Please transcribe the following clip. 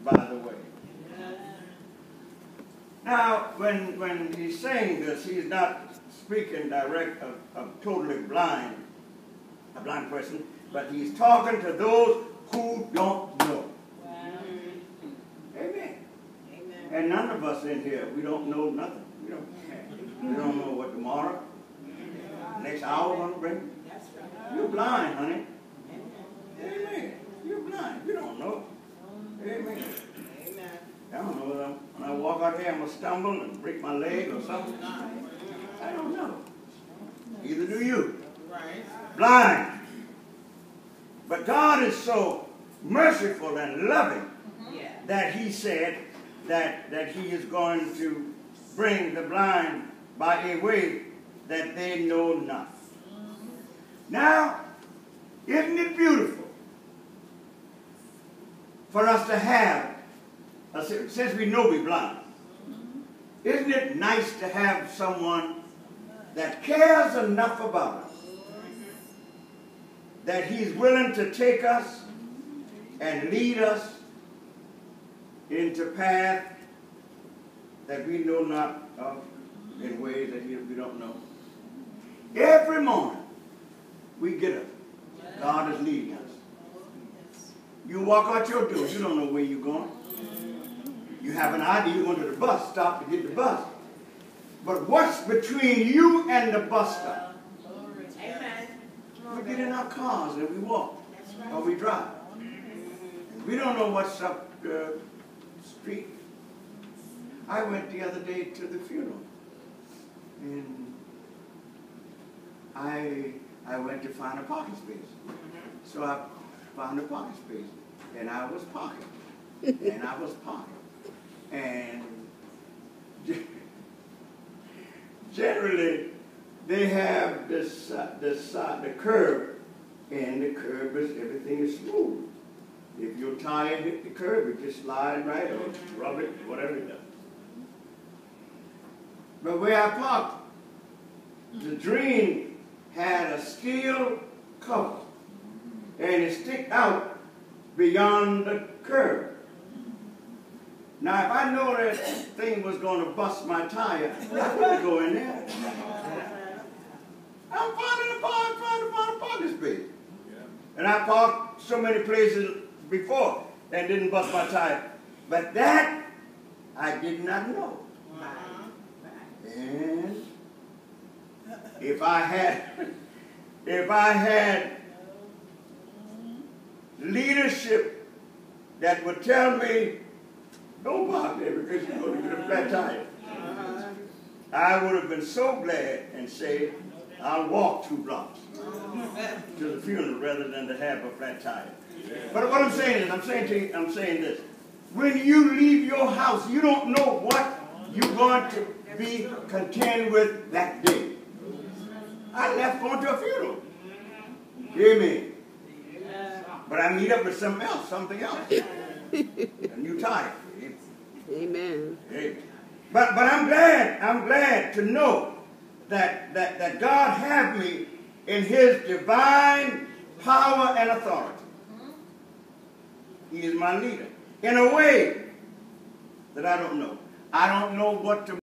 by the way. Now, when he's saying this, he's not speaking direct of totally blind, a blind person, but he's talking to those who don't know. Amen. And none of us in here, we don't know nothing. We don't know what tomorrow, next hour going to bring. You're blind, honey. Amen. You're blind. You don't know. Amen. I don't know whether when I walk out here I'm going to stumble and break my leg or something. I don't know. Neither do you. Blind. But God is so merciful and loving that he said that he is going to bring the blind by a way that they know not. Now, isn't it beautiful for us to have, since we know we're blind, isn't it nice to have someone that cares enough about us that he's willing to take us and lead us into paths that we know not of, in ways that we don't know. Every morning we get up, God is leading us. You walk out your door, you don't know where you're going. You have an idea, you're going to the bus stop to get the bus. But what's between you and the bus stop? We get in our cars and we walk, or we drive. We don't know what's up the street. I went the other day to the funeral, and I went to find a parking space. So I found a parking space, and I was parking, and I was parking. And generally, they have this side, the curb, and the curb is, everything is smooth. If your tire hit the curb, it just slide right or rub it, whatever it does. But where I parked, the dream had a steel cover, and it stick out beyond the curb. Now, if I know that thing was going to bust my tire, I wouldn't go in there. I'm trying to find a parking space. And I parked so many places before and didn't bust my tire. But that, I did not know. And if I had leadership that would tell me, don't park there because you're going to get a flat tire, I would have been so glad and said, I'll walk 2 blocks to the funeral rather than to have a flat tire. But what I'm saying is, I'm saying this. When you leave your house, you don't know what you're going to be contend with that day. I left going to a funeral. Amen. But I meet up with something else. A new tire. Amen. Amen. But I'm glad to know that God have me in his divine power and authority. He is my leader in a way that I don't know. I don't know what to